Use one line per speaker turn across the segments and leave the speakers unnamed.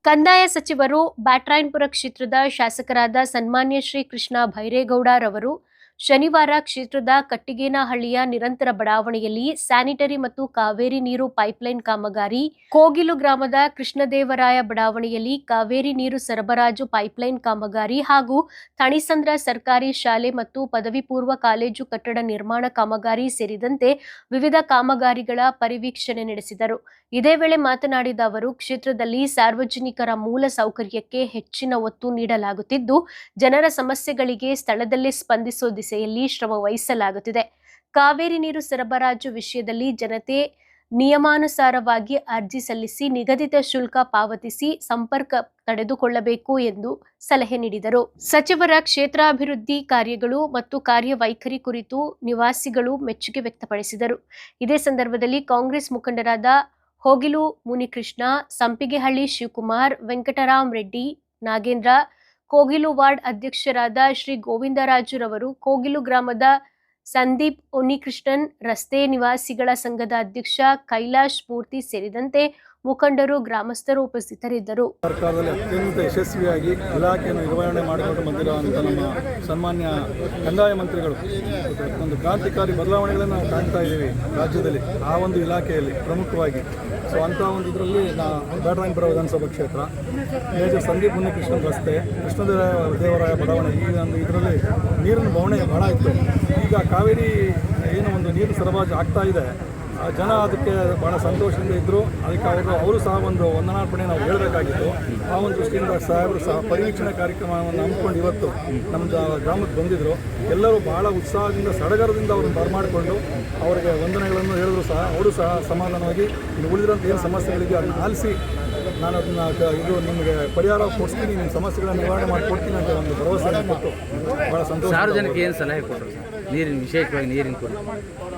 ಕಂದಾಯ ಸಚಿವರು ಬ್ಯಾಟರಾಯನಪುರ ಕ್ಷೇತ್ರದ ಶಾಸಕರಾದ ಸನ್ಮಾನ್ಯ ಶ್ರೀ ಕೃಷ್ಣ ಭೈರೇಗೌಡರವರು ಶನಿವಾರ ಕ್ಷೇತ್ರದ ಕಟ್ಟಿಗೇನಹಳ್ಳಿಯ ನಿರಂತರ ಬಡಾವಣೆಯಲ್ಲಿ ಸ್ಯಾನಿಟರಿ ಮತ್ತು ಕಾವೇರಿ ನೀರು ಪೈಪ್ಲೈನ್ ಕಾಮಗಾರಿ, ಕೋಗಿಲು ಗ್ರಾಮದ ಕೃಷ್ಣದೇವರಾಯ ಬಡಾವಣೆಯಲ್ಲಿ ಕಾವೇರಿ ನೀರು ಸರಬರಾಜು ಪೈಪ್ಲೈನ್ ಕಾಮಗಾರಿ ಹಾಗೂ ಥಣಿಸಂದ್ರ ಸರ್ಕಾರಿ ಶಾಲೆ ಮತ್ತು ಪದವಿ ಪೂರ್ವ ಕಾಲೇಜು ಕಟ್ಟಡ ನಿರ್ಮಾಣ ಕಾಮಗಾರಿ ಸೇರಿದಂತೆ ವಿವಿಧ ಕಾಮಗಾರಿಗಳ ಪರಿವೀಕ್ಷಣೆ ನಡೆಸಿದರು. ಇದೇ ವೇಳೆ ಮಾತನಾಡಿದ ಅವರು, ಕ್ಷೇತ್ರದಲ್ಲಿ ಸಾರ್ವಜನಿಕರ ಮೂಲ ಸೌಕರ್ಯಕ್ಕೆ ಹೆಚ್ಚಿನ ಒತ್ತು ನೀಡಲಾಗುತ್ತಿದ್ದು, ಜನರ ಸಮಸ್ಯೆಗಳಿಗೆ ಸ್ಥಳದಲ್ಲೇ ಸ್ಪಂದಿಸುವ ದಿಸೆಯಲ್ಲಿ ಶ್ರಮ ವಹಿಸಲಾಗುತ್ತಿದೆ. ಕಾವೇರಿ ನೀರು ಸರಬರಾಜು ವಿಷಯದಲ್ಲಿ ಜನತೆ ನಿಯಮಾನುಸಾರವಾಗಿ ಅರ್ಜಿ ಸಲ್ಲಿಸಿ ನಿಗದಿತ ಶುಲ್ಕ ಪಾವತಿಸಿ ಸಂಪರ್ಕ ತಡೆದುಕೊಳ್ಳಬೇಕು ಎಂದು ಸಲಹೆ ನೀಡಿದರು. ಸಚಿವರ ಕ್ಷೇತ್ರಾಭಿವೃದ್ಧಿ ಕಾರ್ಯಗಳು ಮತ್ತು ಕಾರ್ಯವೈಖರಿ ಕುರಿತು ನಿವಾಸಿಗಳು ಮೆಚ್ಚುಗೆ ವ್ಯಕ್ತಪಡಿಸಿದರು. ಇದೇ ಸಂದರ್ಭದಲ್ಲಿ ಕಾಂಗ್ರೆಸ್ ಮುಖಂಡರಾದ ಹೋಗಿಲು ಮುನಿಕೃಷ್ಣ, ಸಂಪಿಗೆಹಳ್ಳಿ ಶಿವಕುಮಾರ್, ವೆಂಕಟರಾಮ್ ರೆಡ್ಡಿ, ನಾಗೇಂದ್ರ, ಕೋಗಿಲು ವಾರ್ಡ್ ಅಧ್ಯಕ್ಷರಾದ ಶ್ರೀ ಗೋವಿಂದರಾಜುರವರು, ಕೋಗಿಲು ಗ್ರಾಮದ ಸಂದೀಪ್ ಉನ್ನಿಕೃಷ್ಣನ್, ರಸ್ತೆ ನಿವಾಸಿಗಳ ಸಂಘದ ಅಧ್ಯಕ್ಷ ಕೈಲಾಶ್ ಮೂರ್ತಿ ಸೇರಿದಂತೆ ಮುಖಂಡರು, ಗ್ರಾಮಸ್ಥರು ಉಪಸ್ಥಿತರಿದ್ದರು.
ಸರ್ಕಾರದಲ್ಲಿ ಅತ್ಯಂತ ಯಶಸ್ವಿಯಾಗಿ ಇಲಾಖೆಯನ್ನು ನಿರ್ವಹಣೆ ಮಾಡಿಕೊಂಡು ಬಂದಿರುವಂಥ ನಮ್ಮ ಸನ್ಮಾನ್ಯ ಕಂದಾಯ ಮಂತ್ರಿಗಳು ಒಂದು ಕ್ರಾಂತಿಕಾರಿ ಬದಲಾವಣೆಗಳನ್ನು ನಾವು ಕಾಣ್ತಾ ಇದ್ದೀವಿ ರಾಜ್ಯದಲ್ಲಿ, ಆ ಒಂದು ಇಲಾಖೆಯಲ್ಲಿ ಪ್ರಮುಖವಾಗಿ. ಸೊ ಅಂಥ ಒಂದು ಇದರಲ್ಲಿ ಬ್ಯಾಟರಾಯನಪುರ ವಿಧಾನಸಭಾ ಕ್ಷೇತ್ರ ಮೇಜರ್ ಸಂದೀಪ್ ಉನ್ನಿಕೃಷ್ಣನ್ ರಸ್ತೆ, ಕೃಷ್ಣದೇವರಾಯ ಬಡಾವಣೆ, ಈ ಒಂದು ಇದರಲ್ಲಿ ನೀರಿನ ಬವಣೆ ಬಹಳ ಇತ್ತು. ಈಗ ಕಾವೇರಿ ಏನು ಒಂದು ನೀರು ಸರಬರಾಜು ಆಗ್ತಾ ಇದೆ, ಜನ ಅದಕ್ಕೆ ಭಾಳ ಸಂತೋಷದಿಂದ ಇದ್ದರು. ಅದಕ್ಕೆ ಅವರು ಸಹ ಒಂದು ವಂದನಾರ್ಪಣೆ ನಾವು ಹೇಳಬೇಕಾಗಿತ್ತು. ಆ ಒಂದು ದೃಷ್ಟಿಯಿಂದ ಸಾಹೇಬರು ಸಹ ಪರಿವೀಕ್ಷಣೆ ಕಾರ್ಯಕ್ರಮವನ್ನು ಹಮ್ಮಿಕೊಂಡು ಇವತ್ತು ನಮ್ಮದು ಗ್ರಾಮಕ್ಕೆ ಬಂದಿದ್ದರು. ಎಲ್ಲರೂ ಭಾಳ ಉತ್ಸಾಹದಿಂದ ಸಡಗರದಿಂದ ಅವ್ರನ್ನ ಬರಮಾಡಿಕೊಂಡು ಅವರಿಗೆ ವಂದನೆಗಳನ್ನು ಹೇಳಿದ್ರು ಸಹ ಅವರು ಸಹ ಸಮಾಧಾನವಾಗಿ ಇನ್ನು ಉಳಿದಿರೋಂಥ ಏನು ಸಮಸ್ಯೆಗಳಿಗೆ ಅದನ್ನು ಆಲಿಸಿ ನಾನು ಅದನ್ನು ಇದು ನಿಮಗೆ ಪರಿಹಾರ ಕೊಡ್ತೀನಿ, ನಿಮ್ಮ ಸಮಸ್ಯೆಗಳನ್ನು ನಿವಾರಣೆ ಮಾಡಿಕೊಡ್ತೀನಿ ಅಂತ ಒಂದು ಭರವಸೆಯನ್ನು ಕೊಟ್ಟು ಭಾಳ ಸಂತೋಷ.
ಸಾರ್ವಜನಿಕ ಏನು ಸಲಹೆ ಕೊಟ್ಟರು ನೀರಿನ ವಿಶೇಷವಾಗಿ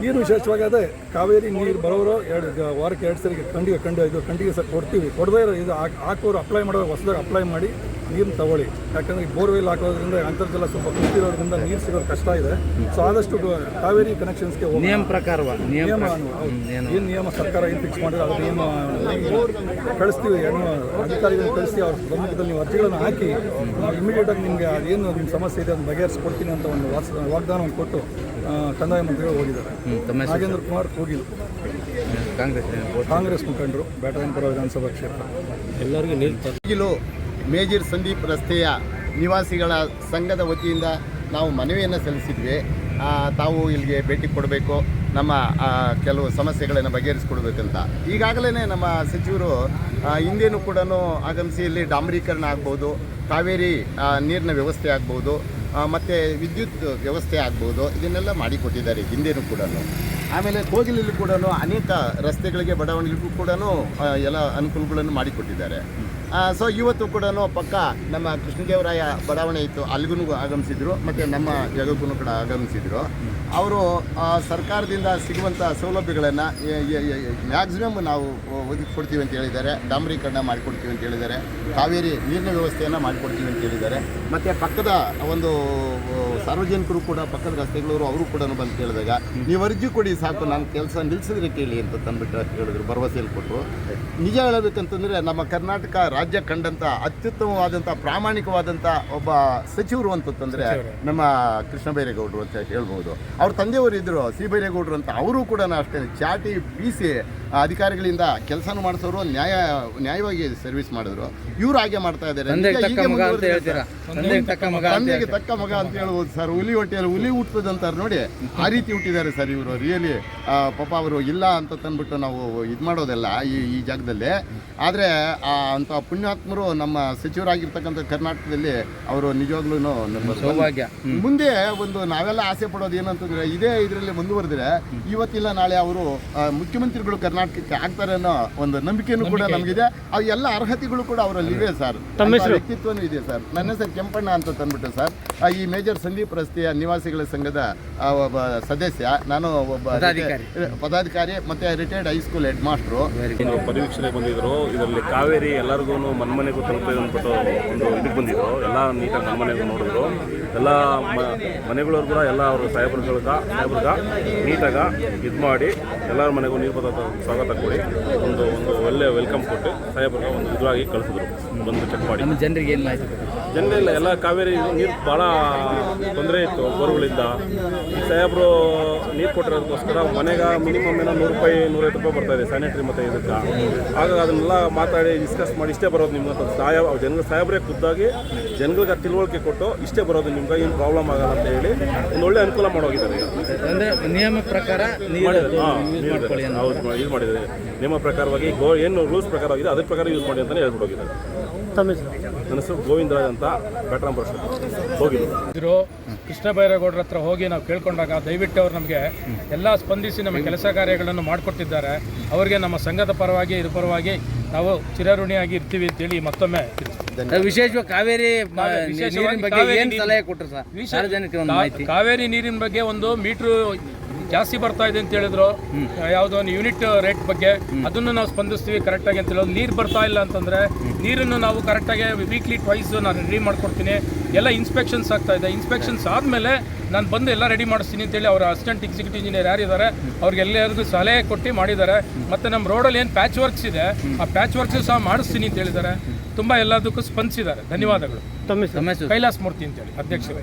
ನೀರು
ವಿಶೇಷವಾಗಿ ಅದೇ ಕಾವೇರಿ ನೀರು ಬರೋರು ವಾರಕ್ಕೆ 2 ಸರಿಗೆ ಕಂಡಿಗೆ ಸಹ ಕೊಡ್ತೀವಿ. ಕೊಡದೇ ಇರೋ ಇದು ಹಾಕೋರು ಅಪ್ಲೈ ಮಾಡೋರು ಹೊಸದಾಗಿ ಅಪ್ಲೈ ಮಾಡಿ ನೀರನ್ನು ತಗೊಳ್ಳಿ. ಯಾಕಂದರೆ ಈ ಬೋರ್ವೆಲ್ ಹಾಕೋದ್ರಿಂದ ಅಂತರ್ಜಲ ಸ್ವಲ್ಪ ಕುಸಿರೋದ್ರಿಂದ ನೀರು ಸಿಗೋದು ಕಷ್ಟ ಇದೆ. ಸೊ ಆದಷ್ಟು ಕಾವೇರಿ ಕನೆಕ್ಷನ್ಸ್ಗೆ
ನಿಯಮ ಪ್ರಕಾರ
ಏನು ನಿಯಮ ಸರ್ಕಾರ ಏನು ಫಿಕ್ಸ್ ಮಾಡಿದ್ರೆ ಅದು ನಿಯಮ ಕಳಿಸ್ತೀವಿ. ಅಧಿಕಾರಿಗಳನ್ನ ಕಳಿಸಿ ಅವ್ರ ಸಮ್ಮುಖದಲ್ಲಿ ನೀವು ಅರ್ಜಿಗಳನ್ನು ಹಾಕಿ ನಾವು ಇಮಿಡಿಯೇಟಾಗಿ ನಿಮಗೆ ಅದೇನು ನಿಮ್ಮ ಸಮಸ್ಯೆ ಇದೆ ಅದನ್ನು ಬಗೆಹರಿಸ್ಕೊಡ್ತೀನಿ ಅಂತ ಒಂದು ವಾಗ್ದಾನವನ್ನು ಕೊಟ್ಟು ಕಂದಾಯ ಮಂತ್ರಿಗಳು ಹೋಗಿದ್ದಾರೆ. ನಾಗೇಂದ್ರ ಕುಮಾರ್ ಕೋಗಿಲು, ಕಾಂಗ್ರೆಸ್ ಮುಖಂಡರು, ಬ್ಯಾಟರಾಯನಪುರ ವಿಧಾನಸಭಾ ಕ್ಷೇತ್ರ.
ಎಲ್ಲರಿಗೂ ನೀರು ಮೇಜರ್ ಸಂದೀಪ್ ರಸ್ತೆಯ ನಿವಾಸಿಗಳ ಸಂಘದ ವತಿಯಿಂದ ನಾವು ಮನವಿಯನ್ನು ಸಲ್ಲಿಸಿದ್ವಿ. ತಾವು ಇಲ್ಲಿಗೆ ಭೇಟಿ ಕೊಡಬೇಕು, ನಮ್ಮ ಕೆಲವು ಸಮಸ್ಯೆಗಳನ್ನು ಬಗೆಹರಿಸ್ಕೊಡ್ಬೇಕಂತ. ಈಗಾಗಲೇ ನಮ್ಮ ಸಚಿವರು ಹಿಂದೇನೂ ಕೂಡ ಆಗಮಿಸಿ ಇಲ್ಲಿ ಡಾಂಬರೀಕರಣ ಆಗ್ಬೋದು, ಕಾವೇರಿ ನೀರಿನ ವ್ಯವಸ್ಥೆ ಆಗ್ಬೋದು, ಮತ್ತು ವಿದ್ಯುತ್ ವ್ಯವಸ್ಥೆ ಆಗ್ಬೋದು, ಇದನ್ನೆಲ್ಲ ಮಾಡಿಕೊಟ್ಟಿದ್ದಾರೆ ಹಿಂದೇನೂ ಕೂಡ. ಆಮೇಲೆ ಕೋಗಿಲಲ್ಲಿ ಕೂಡ ಅನೇಕ ರಸ್ತೆಗಳಿಗೆ ಬಡಾವಣೆಗಳಿಗೂ ಕೂಡ ಎಲ್ಲ ಅನುಕೂಲಗಳನ್ನು ಮಾಡಿಕೊಟ್ಟಿದ್ದಾರೆ. ಸೊ ಇವತ್ತು ಕೂಡ ಪಕ್ಕ ನಮ್ಮ ಕೃಷ್ಣದೇವರಾಯ ಬಡಾವಣೆ ಇತ್ತು, ಅಲ್ಲಿಗೂ ಆಗಮಿಸಿದರು, ಮತ್ತು ನಮ್ಮ ಜಾಗಕ್ಕೂ ಕೂಡ ಆಗಮಿಸಿದರು. ಅವರು ಸರ್ಕಾರದಿಂದ ಸಿಗುವಂಥ ಸೌಲಭ್ಯಗಳನ್ನು ಮ್ಯಾಕ್ಸಿಮಮ್ ನಾವು ಒದಗಿಸ್ಕೊಡ್ತೀವಿ ಅಂತ ಹೇಳಿದ್ದಾರೆ. ಡಾಂಬರೀಕರಣ ಮಾಡಿಕೊಡ್ತೀವಿ ಅಂತ ಹೇಳಿದ್ದಾರೆ. ಕಾವೇರಿ ನೀರಿನ ವ್ಯವಸ್ಥೆಯನ್ನು ಮಾಡಿಕೊಡ್ತೀವಿ ಅಂತ ಹೇಳಿದ್ದಾರೆ. ಮತ್ತು ಪಕ್ಕದ ಒಂದು ಸಾರ್ವಜನಿಕರು ಕೂಡ ಪಕ್ಕದ ರಸ್ತೆಗಳವರು ಅವರು ಕೂಡ ಬಂದು ಕೇಳಿದಾಗ ನೀವು ಅರ್ಜಿ ಕೊಡಿ ಸಾಕು, ನಾನು ಕೆಲಸ ನಿಲ್ಲಿಸಿದ್ರೆ ಕೇಳಿ ಅಂತ ತಂದುಬಿಟ್ಟು ಹೇಳಿದ್ರು, ಭರವಸೆಯಲ್ಲಿ ಕೊಟ್ಟರು. ನಿಜ ಹೇಳಬೇಕಂತಂದರೆ ನಮ್ಮ ಕರ್ನಾಟಕ ರಾಜ್ಯ ಕಂಡಂಥ ಅತ್ಯುತ್ತಮವಾದಂಥ ಪ್ರಾಮಾಣಿಕವಾದಂಥ ಒಬ್ಬ ಸಚಿವರು ಅಂತಂದರೆ ನಮ್ಮ ಕೃಷ್ಣ ಬೈರೇಗೌಡರು ಅಂತ ಹೇಳ್ಬೋದು. ಅವ್ರ ತಂದೆಯವರು ಇದ್ದರು ಸಿ ಬೈರೇಗೌಡರು ಅಂತ, ಅವರು ಕೂಡ ಅಷ್ಟೇ ಚಾಟಿ ಬೀಸಿ ಅಧಿಕಾರಿಗಳಿಂದ ಕೆಲಸನೂ ಮಾಡಿಸೋರು, ನ್ಯಾಯವಾಗಿ ಸರ್ವಿಸ್ ಮಾಡಿದ್ರು. ಇವರು ಹಾಗೆ ಮಾಡ್ತಾ ಇದ್ದಾರೆ. ತಂದೆಗೆ ತಕ್ಕ ಮಗ ಅಂತ ಹೇಳ್ಬೋದು ಸರ್. ಹುಲಿ ಹೊಟ್ಟೆಯಲ್ಲಿ ಹುಲಿ ಹುಟ್ಟದಂತಾರೆ ನೋಡಿ, ಆ ರೀತಿ ಹುಟ್ಟಿದ್ದಾರೆ ಸರ್ ಇವರು. ರಿಯಲಿ ಪಾಪ ಅವರು ಇಲ್ಲ ಅಂತ ತಂದ್ಬಿಟ್ಟು ನಾವು ಇದು ಮಾಡೋದಲ್ಲ ಈ ಜಾಗದಲ್ಲಿ. ಆದರೆ ಅಂಥ ಪುಣ್ಯಾತ್ಮರು ನಮ್ಮ ಸಚಿವರಾಗಿರ್ತಕ್ಕಂಥ ಕರ್ನಾಟಕದಲ್ಲಿ ಅವರು ನಿಜವಾಗ್ಲೂ ನಮ್ಮ ಸೌಭಾಗ್ಯ. ಮುಂದೆ ಒಂದು ನಾವೆಲ್ಲ ಆಸೆ ಪಡೋದು ಏನಂತಂದರೆ, ಇದೇ ಇದರಲ್ಲಿ ಮುಂದುವರೆದ್ರೆ ಇವತ್ತಿಲ್ಲ ನಾಳೆ ಅವರು ಮುಖ್ಯಮಂತ್ರಿಗಳು ಕರ್ನಾಟಕಕ್ಕೆ ಆಗ್ತಾರೆ ಅನ್ನೋ ಒಂದು ನಂಬಿಕೆಯೂ ಕೂಡ ನಮಗಿದೆ. ಅವು ಎಲ್ಲ ಅರ್ಹತೆಗಳು ಕೂಡ ಅವರಲ್ಲಿ ಇದೆ ಸರ್, ವ್ಯಕ್ತಿತ್ವನೂ ಇದೆ ಸರ್. ನನ್ನ ಹೆಸರು ಕೆಂಪಣ್ಣ ಅಂತ ತಂದ್ಬಿಟ್ಟು ಸರ್, ಈ ಮೇಜರ್ ಸಂದೀಪ್ ರಸ್ತೆಯ ನಿವಾಸಿಗಳ ಸಂಘದ ಒಬ್ಬ ಸದಸ್ಯ, ನಾನು ಒಬ್ಬ ಪದಾಧಿಕಾರಿ ಮತ್ತು ರಿಟೈರ್ಡ್ ಹೈಸ್ಕೂಲ್ ಹೆಡ್ ಮಾಸ್ಟ್ರು.
ಪರಿವೀಕ್ಷಣೆ ಬಂದಿದ್ರು. ಇದರಲ್ಲಿ ಕಾವೇರಿ ಎಲ್ಲರಿಗೂ ಮನೆಗೂ ತಲುಪಬೇಕು ಅಂದ್ಬಿಟ್ಟು ಒಂದು ಇದಕ್ಕೆ ಬಂದಿದ್ರು. ಎಲ್ಲ ನೀಟಾಗಿ ಮನೆಗೂ ನೋಡಿದ್ರು. ಎಲ್ಲ ಮನೆಗಳವ್ರು ಕೂಡ ಎಲ್ಲ ಅವರು ಸಾಹೇಬ್ರಿಗೆ ನೀಟಾಗಿ ಇದು ಮಾಡಿ ಎಲ್ಲರ ಮನೆಗೂ ನೀರು ಬರ್ತದೆ ಸ್ವಾಗತ ಕೊಡಿ, ಒಂದು ಒಳ್ಳೆ ವೆಲ್ಕಮ್ ಕೊಟ್ಟು ಸಾಹೇಬ್ರಿಗೆ ಒಂದು ಇದಾಗಿ ಕಳಿಸಿದ್ರು, ಬಂದು ಚೆಕ್ ಮಾಡಿ.
ನಮ್ಮ ಜನರಿಗೆ ಏನು ಮಾಹಿತಿ
ಜನರೆಲ್ಲ ಎಲ್ಲ ಕಾವೇರಿ ನೀರು ಭಾಳ ತೊಂದರೆ ಇತ್ತು ಬೋರ್ಗಳಿಂದ. ಈ ಸಾಹೇಬರು ನೀರು ಕೊಟ್ಟಿರೋದಕ್ಕೋಸ್ಕರ ಮನೆಗೆ ಮಿನಿಮಮ್ ಏನೋ ₹100-150 ಬರ್ತಾ ಇದೆ ಸ್ಯಾನಿಟರಿ ಮತ್ತು ಇದಕ್ಕೆ. ಆಗ ಅದನ್ನೆಲ್ಲ ಮಾತಾಡಿ ಡಿಸ್ಕಸ್ ಮಾಡಿ ಇಷ್ಟೇ ಬರೋದು ನಿಮ್ಗೆ ಅಂತ ಸಾಹೇಬ್ರೇ ಖುದ್ದಾಗಿ ಜನಗಳಿಗೆ ತಿಳುವಳಿಕೆ ಕೊಟ್ಟು ಇಷ್ಟೇ ಬರೋದು ನಿಮ್ಗೆ ಏನು ಪ್ರಾಬ್ಲಮ್ ಆಗಲ್ಲ ಅಂತ ಹೇಳಿ ಒಂದು ಒಳ್ಳೆ ಅನುಕೂಲ ಮಾಡೋಗಿದ್ದಾರೆ. ಈಗ
ಅಂದರೆ ನಿಯಮ ಪ್ರಕಾರ
ಯೂಸ್ ಮಾಡಿದ್ದಾರೆ. ನಿಯಮ ಪ್ರಕಾರವಾಗಿ ಏನು ರೂಲ್ಸ್ ಪ್ರಕಾರವಾಗಿದೆ ಅದ್ರ ಪ್ರಕಾರ ಯೂಸ್ ಮಾಡಿ ಅಂತಲೇ ಹೇಳ್ಬಿಟ್ಟು ಹೋಗಿದ್ದಾರೆ. ನನ್ನ ಹೆಸರು ಗೋವಿಂದರಾಜ್ ಅಂತ ಬ್ಯಾಟ್ರಾಂಪುರ ಹೋಗಿದ್ರು.
ಕೃಷ್ಣ ಬೈರೇಗೌಡರ ಹತ್ರ ಹೋಗಿ ನಾವು ಕೇಳ್ಕೊಂಡಾಗ ದಯವಿಟ್ಟು ಅವರು ನಮಗೆ ಎಲ್ಲ ಸ್ಪಂದಿಸಿ ನಮ್ಮ ಕೆಲಸ ಕಾರ್ಯಗಳನ್ನು ಮಾಡಿಕೊಟ್ಟಿದ್ದಾರೆ. ಅವರಿಗೆ ನಮ್ಮ ಸಂಘದ ಪರವಾಗಿ ಇದ್ರ ಪರವಾಗಿ ನಾವು ಚಿರಋಣಿಯಾಗಿ ಇರ್ತೀವಿ ಅಂತೇಳಿ ಮತ್ತೊಮ್ಮೆ
ವಿಶೇಷವಾಗಿ ಕಾವೇರಿ ನೀರಿನ ಬಗ್ಗೆ ಏನು ಸಲಹೆ ಕೊಟ್ಟರು ಸರ್? ಸಾರ್ವಜನಿಕರಿಗೆ ಒಂದು ಮಾಹಿತಿ.
ಕಾವೇರಿ ನೀರಿನ ಬಗ್ಗೆ ಒಂದು ಮೀಟ್ರು ಜಾಸ್ತಿ ಬರ್ತಾ ಇದೆ ಅಂತ ಹೇಳಿದ್ರು, ಯಾವುದೋ ಒಂದು ಯೂನಿಟ್ ರೇಟ್ ಬಗ್ಗೆ ಅದನ್ನು ನಾವು ಸ್ಪಂದಿಸ್ತೀವಿ ಕರೆಕ್ಟಾಗಿ ಅಂತ ಹೇಳೋದು. ನೀರು ಬರ್ತಾ ಇಲ್ಲ ಅಂತಂದರೆ ನೀರನ್ನು ನಾವು ಕರೆಕ್ಟಾಗಿ ವೀಕ್ಲಿ ಟ್ವೈಸ್ ನಾನು ರೆಡಿ ಮಾಡ್ಕೊಡ್ತೀನಿ. ಎಲ್ಲ ಇನ್ಸ್ಪೆಕ್ಷನ್ಸ್ ಆಗ್ತಾ ಇದೆ. ಇನ್ಸ್ಪೆಕ್ಷನ್ಸ್ ಆದಮೇಲೆ ನಾನು ಬಂದು ಎಲ್ಲ ರೆಡಿ ಮಾಡಿಸ್ತೀನಿ ಅಂತೇಳಿ ಅವರ ಅಸಿಸ್ಟೆಂಟ್ ಎಕ್ಸಿಕ್ಯೂಟಿವ್ ಇಂಜಿನಿಯರ್ ಯಾರಿದ್ದಾರೆ ಅವ್ರಿಗೆಲ್ಲರಿಗೂ ಸಲಹೆ ಕೊಟ್ಟು ಮಾಡಿದ್ದಾರೆ. ಮತ್ತು ನಮ್ಮ ರೋಡಲ್ಲಿ ಏನು ಪ್ಯಾಚ್ ವರ್ಕ್ಸ್ ಇದೆ ಆ ಪ್ಯಾಚ್ ವರ್ಕ್ಸು ಸಹ ಮಾಡಿಸ್ತೀನಿ ಅಂತ ಹೇಳಿದ್ದಾರೆ. ತುಂಬ ಎಲ್ಲದಕ್ಕೂ ಸ್ಪಂದಿಸಿದ್ದಾರೆ. ಧನ್ಯವಾದಗಳು. ಕೈಲಾಸ್ ಮೂರ್ತಿ ಅಂತೇಳಿ ಅಧ್ಯಕ್ಷರೇ.